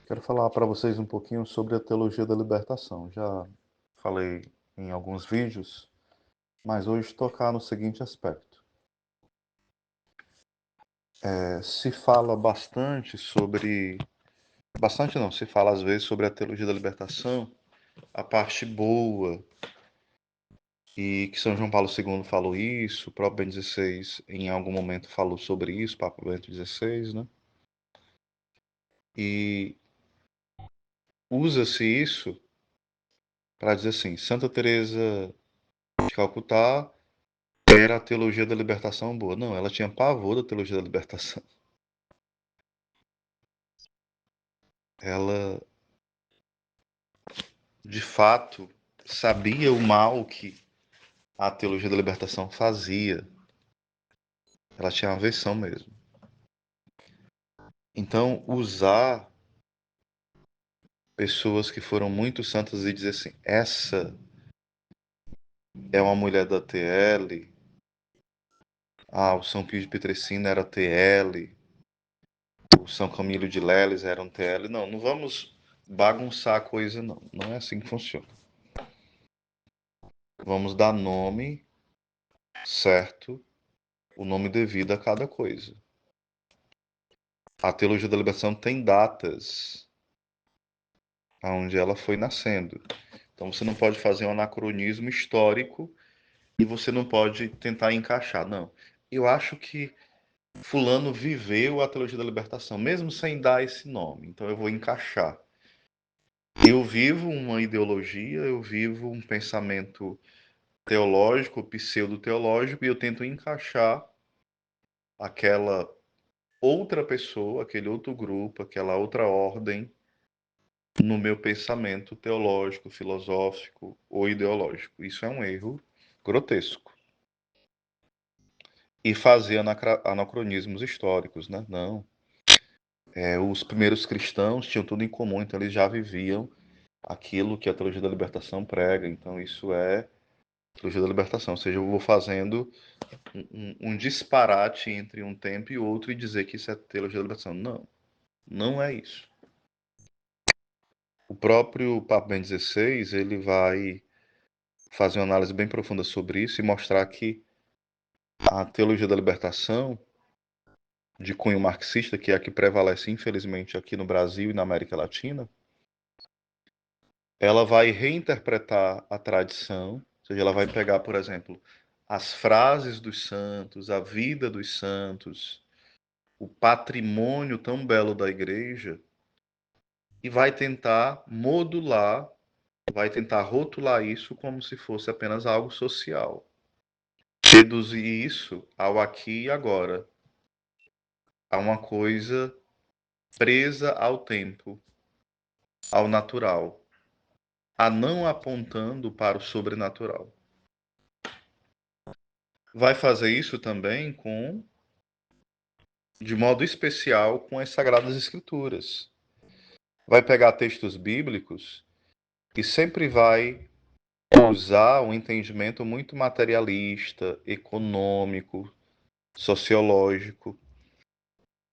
Quero falar para vocês um pouquinho sobre a teologia da libertação. Já falei em alguns vídeos, mas hoje tocar no seguinte aspecto. Se fala bastante sobre... Bastante não, se fala às vezes sobre a teologia da libertação, a parte boa, e que São João Paulo II falou isso, o próprio Bento XVI em algum momento falou sobre isso, Papa Bento XVI, né? E usa-se isso para dizer assim, Santa Teresa de Calcutá era a teologia da libertação boa. Não, ela tinha pavor da teologia da libertação. Ela, de fato, sabia o mal que a teologia da libertação fazia. Ela tinha uma aversão mesmo. Então, usar pessoas que foram muito santas e dizer assim, essa é uma mulher da TL, o São Pio de Pietrelcina era TL, o São Camilo de Leles era um TL. Não, não vamos bagunçar a coisa, não. Não é assim que funciona. Vamos dar nome certo, o nome devido a cada coisa. A teologia da libertação tem datas onde ela foi nascendo. Então você não pode fazer um anacronismo histórico e você não pode tentar encaixar. Não. Eu acho que fulano viveu a teologia da libertação, mesmo sem dar esse nome. Então eu vou encaixar. Eu vivo uma ideologia, eu vivo um pensamento teológico, pseudo-teológico, e eu tento encaixar aquela outra pessoa, aquele outro grupo, aquela outra ordem no meu pensamento teológico, filosófico ou ideológico. Isso é um erro grotesco. E fazer anacronismos históricos, né? Não. Os primeiros cristãos tinham tudo em comum, então eles já viviam aquilo que a teologia da libertação prega. Então isso é teologia da libertação. Ou seja, eu vou fazendo um disparate entre um tempo e outro e dizer que isso é teologia da libertação. Não, não é isso. O próprio Papa Bento XVI, ele vai fazer uma análise bem profunda sobre isso e mostrar que a teologia da libertação, de cunho marxista, que é a que prevalece infelizmente aqui no Brasil e na América Latina, ela vai reinterpretar a tradição, ou seja, ela vai pegar, por exemplo, as frases dos santos, a vida dos santos, o patrimônio tão belo da igreja, e vai tentar modular, vai tentar rotular isso como se fosse apenas algo social. Reduzir isso ao aqui e agora, a uma coisa presa ao tempo, ao natural, a não apontando para o sobrenatural. Vai fazer isso também de modo especial, com as Sagradas Escrituras. Vai pegar textos bíblicos e sempre vai usar um entendimento muito materialista, econômico, sociológico.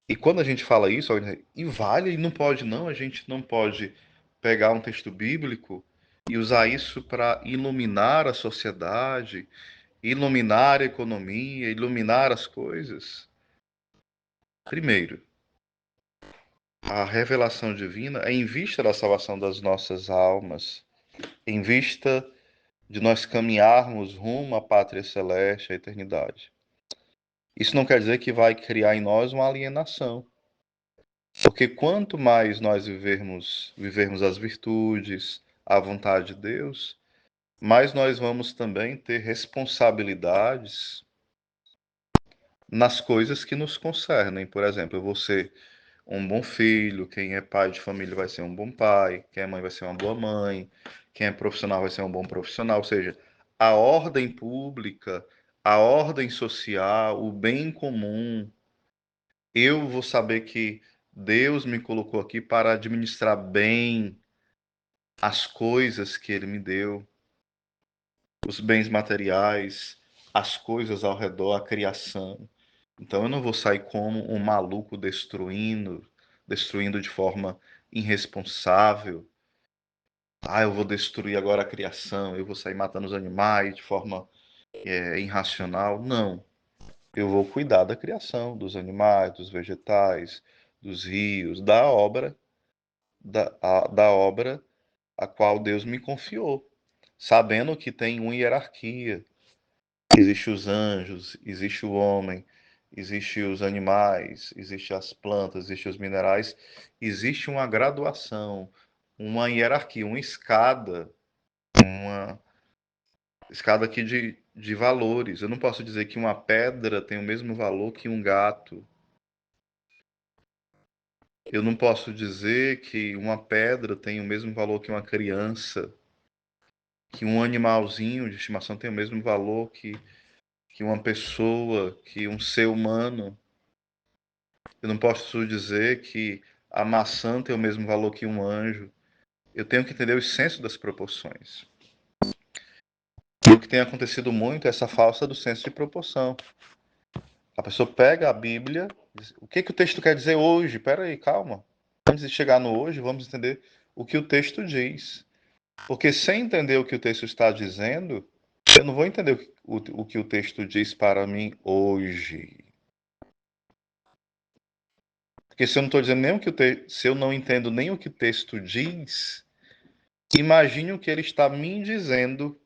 E quando a gente fala isso, e vale, e não pode não, a gente não pode pegar um texto bíblico e usar isso para iluminar a sociedade, iluminar a economia, iluminar as coisas. Primeiro, a revelação divina é em vista da salvação das nossas almas, em vista de nós caminharmos rumo à pátria celeste, à eternidade. Isso não quer dizer que vai criar em nós uma alienação. Porque quanto mais nós vivermos as virtudes, a vontade de Deus, mais nós vamos também ter responsabilidades nas coisas que nos concernem. Por exemplo, eu vou ser um bom filho, quem é pai de família vai ser um bom pai, quem é mãe vai ser uma boa mãe, quem é profissional vai ser um bom profissional. Ou seja, a ordem pública, a ordem social, o bem comum, eu vou saber que Deus me colocou aqui para administrar bem as coisas que Ele me deu, os bens materiais, as coisas ao redor, a criação. Então eu não vou sair como um maluco destruindo de forma irresponsável. Eu vou destruir agora a criação, eu vou sair matando os animais de forma irracional. Não. Eu vou cuidar da criação, dos animais, dos vegetais, dos rios, da obra a qual Deus me confiou, sabendo que tem uma hierarquia. Existe os anjos, existe o homem, existe os animais, existe as plantas, existe os minerais, existe uma graduação, uma hierarquia, uma escada aqui de valores. Eu não posso dizer que uma pedra tem o mesmo valor que um gato. Eu não posso dizer que uma pedra tem o mesmo valor que uma criança, que um animalzinho de estimação tem o mesmo valor que uma pessoa, que um ser humano. Eu não posso dizer que a maçã tem o mesmo valor que um anjo. Eu tenho que entender o senso das proporções. E o que tem acontecido muito é essa falsa do senso de proporção. A pessoa pega a Bíblia, diz, o que o texto quer dizer hoje? Espera aí, calma. Antes de chegar no hoje, vamos entender o que o texto diz. Porque sem entender o que o texto está dizendo, eu não vou entender o que o texto diz para mim hoje. Porque se eu não estou dizendo nem o que se eu não entendo nem o que o texto diz, imagine o que ele está me dizendo.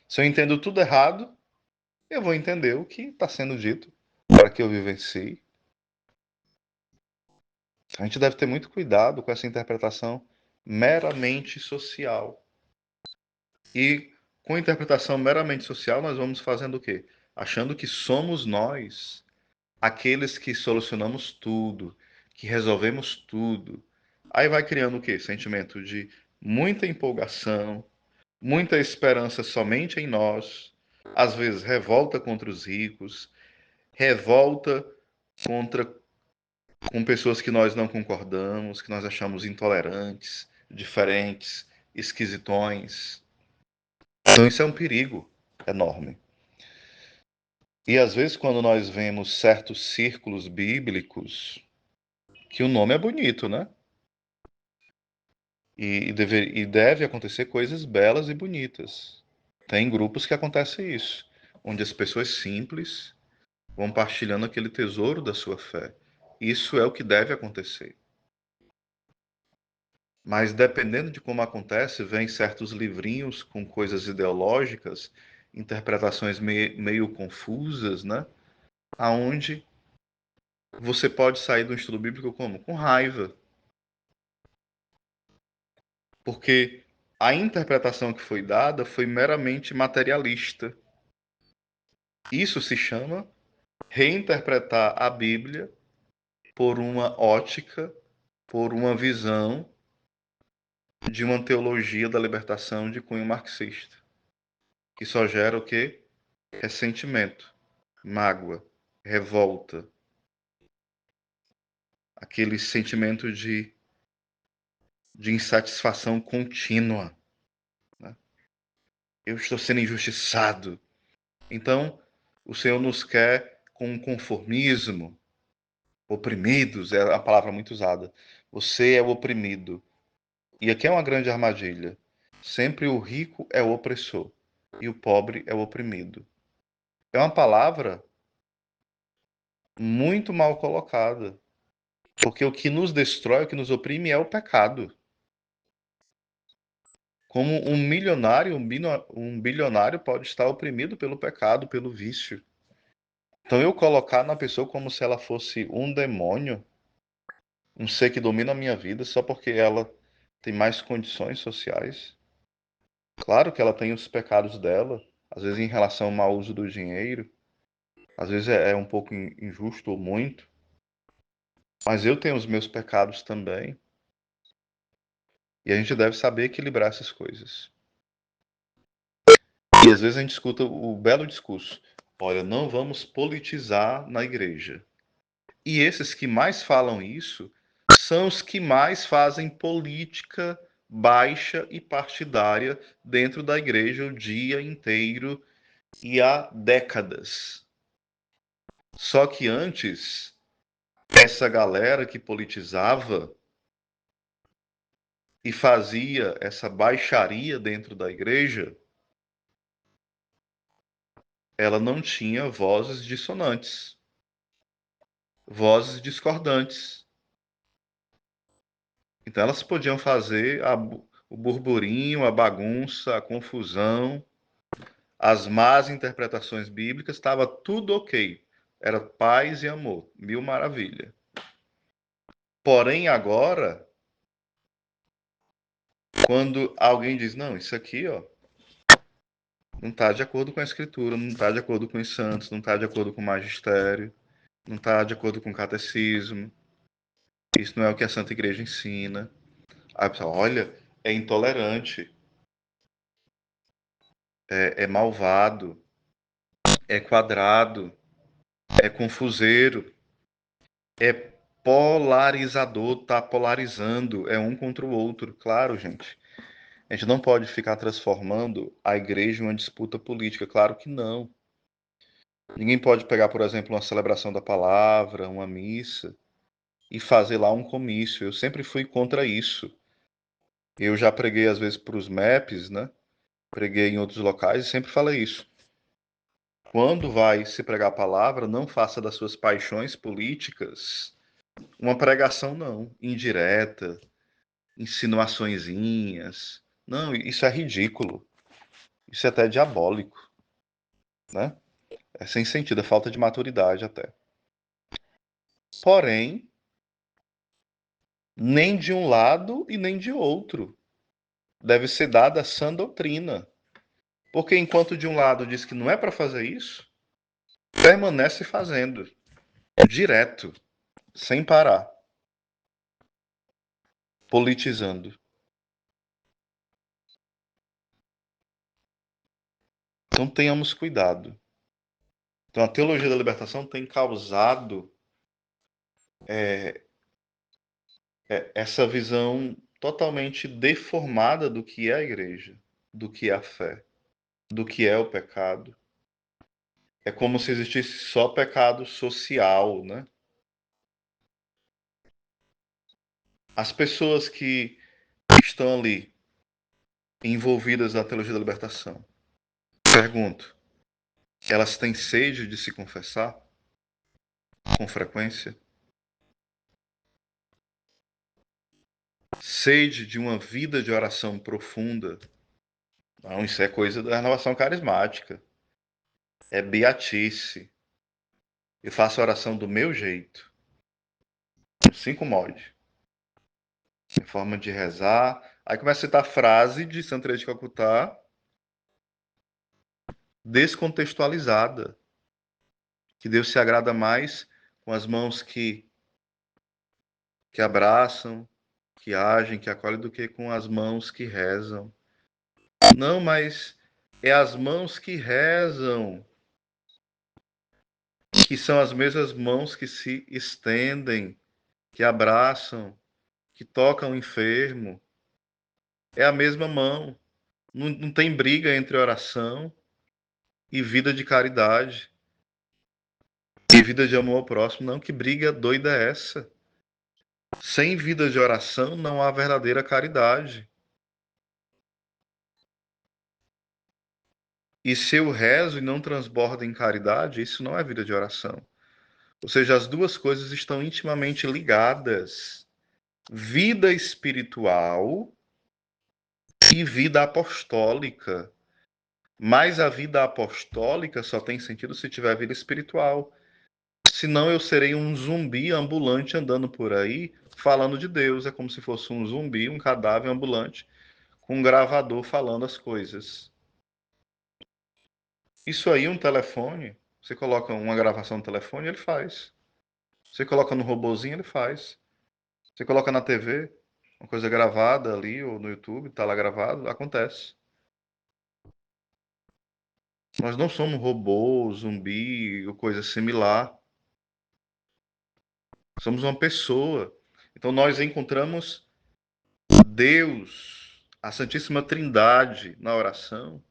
Se eu entendo tudo errado, eu vou entender o que está sendo dito para que eu vivencie. A gente deve ter muito cuidado com essa interpretação meramente social. E com a interpretação meramente social, nós vamos fazendo o quê? Achando que somos nós aqueles que solucionamos tudo, que resolvemos tudo. Aí vai criando o quê? Sentimento de muita empolgação, muita esperança somente em nós, às vezes revolta contra os ricos, revolta contra com pessoas que nós não concordamos, que nós achamos intolerantes, diferentes, esquisitões. Então isso é um perigo enorme. E às vezes quando nós vemos certos círculos bíblicos, que o nome é bonito, né? E deve acontecer coisas belas e bonitas. Tem grupos que acontece isso, onde as pessoas simples vão partilhando aquele tesouro da sua fé. Isso é o que deve acontecer. Mas dependendo de como acontece, vem certos livrinhos com coisas ideológicas, interpretações meio confusas, né? Aonde você pode sair do estudo bíblico como? Com raiva. Porque a interpretação que foi dada foi meramente materialista. Isso se chama reinterpretar a Bíblia por uma ótica, por uma visão de uma teologia da libertação de cunho marxista, que só gera o quê? Ressentimento, mágoa, revolta, aquele sentimento de insatisfação contínua. Né? Eu estou sendo injustiçado. Então, o Senhor nos quer com um conformismo, oprimidos, é a palavra muito usada. Você é o oprimido. E aqui é uma grande armadilha. Sempre o rico é o opressor e o pobre é o oprimido. É uma palavra muito mal colocada, porque o que nos destrói, o que nos oprime é o pecado. Como um milionário, um bilionário pode estar oprimido pelo pecado, pelo vício. Então eu colocar na pessoa como se ela fosse um demônio, um ser que domina a minha vida só porque ela tem mais condições sociais. Claro que ela tem os pecados dela, às vezes em relação ao mau uso do dinheiro, às vezes é um pouco injusto ou muito, mas eu tenho os meus pecados também. E a gente deve saber equilibrar essas coisas. E às vezes a gente escuta o belo discurso: olha, não vamos politizar na igreja. E esses que mais falam isso são os que mais fazem política baixa e partidária dentro da igreja o dia inteiro e há décadas. Só que antes, essa galera que politizava e fazia essa baixaria dentro da igreja, ela não tinha vozes dissonantes, vozes discordantes. Então elas podiam fazer o burburinho, a bagunça, a confusão, as más interpretações bíblicas, estava tudo ok. Era paz e amor, mil maravilha. Porém, agora, quando alguém diz, não, isso aqui, ó, não está de acordo com a Escritura, não está de acordo com os santos, não está de acordo com o magistério, não está de acordo com o catecismo, isso não é o que a Santa Igreja ensina. Aí a pessoa, olha, é intolerante, é malvado, é quadrado, é confuseiro, é polarizador, está polarizando, é um contra o outro. Claro, gente. A gente não pode ficar transformando a igreja em uma disputa política. Claro que não. Ninguém pode pegar, por exemplo, uma celebração da palavra, uma missa, e fazer lá um comício. Eu sempre fui contra isso. Eu já preguei, às vezes, para os MEPs, né? Preguei em outros locais e sempre falei isso. Quando vai se pregar a palavra, não faça das suas paixões políticas uma pregação, não, indireta, insinuaçõezinhas. Não, isso é ridículo. Isso é até diabólico, né? É sem sentido, é falta de maturidade até. Porém, nem de um lado e nem de outro deve ser dada a sã doutrina. Porque enquanto de um lado diz que não é para fazer isso, permanece fazendo, direto, sem parar, politizando. Então tenhamos cuidado. Então a teologia da libertação tem causado essa visão totalmente deformada do que é a igreja, do que é a fé, do que é o pecado. É como se existisse só pecado social, né? As pessoas que estão ali envolvidas na teologia da libertação, pergunto, elas têm sede de se confessar com frequência? Sede de uma vida de oração profunda? Não, isso é coisa da renovação carismática. É beatice. Eu faço a oração do meu jeito. Não se incomode. É forma de rezar. Aí começa a citar frase de Santa Teresa de Calcutá descontextualizada. Que Deus se agrada mais com as mãos que abraçam, que agem, que acolhem, do que com as mãos que rezam. Não, mas é as mãos que rezam, que são as mesmas mãos que se estendem, que abraçam, que tocam o enfermo. É a mesma mão. Não tem briga entre oração e vida de caridade. E vida de amor ao próximo. Não, que briga doida é essa? Sem vida de oração não há verdadeira caridade. E se eu rezo e não transborda em caridade, isso não é vida de oração. Ou seja, as duas coisas estão intimamente ligadas. Vida espiritual e vida apostólica. Mas a vida apostólica só tem sentido se tiver vida espiritual. Senão eu serei um zumbi ambulante andando por aí falando de Deus. É como se fosse um zumbi, um cadáver ambulante, com um gravador falando as coisas. Isso aí, um telefone, você coloca uma gravação no telefone, ele faz. Você coloca no robozinho, ele faz. Você coloca na TV, uma coisa gravada ali, ou no YouTube, tá lá gravado, acontece. Nós não somos robô, zumbi ou coisa similar. Somos uma pessoa. Então nós encontramos Deus, a Santíssima Trindade na oração,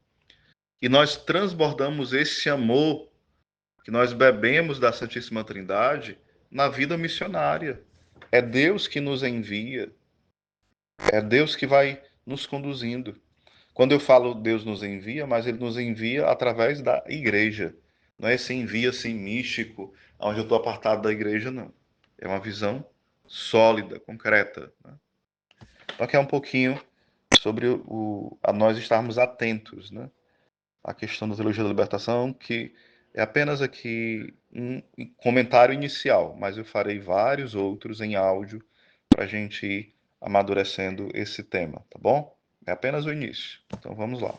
e nós transbordamos esse amor que nós bebemos da Santíssima Trindade na vida missionária. É Deus que nos envia, É Deus que vai nos conduzindo. Quando eu falo Deus nos envia, mas ele nos envia através da igreja. Não é esse envio assim místico, onde eu estou apartado da igreja, não. É uma visão sólida, concreta. Né? Então, aqui é um pouquinho sobre a nós estarmos atentos, né? A questão da teologia da libertação, que é apenas aqui um comentário inicial, mas eu farei vários outros em áudio para a gente ir amadurecendo esse tema, tá bom? É apenas o início. Então vamos lá.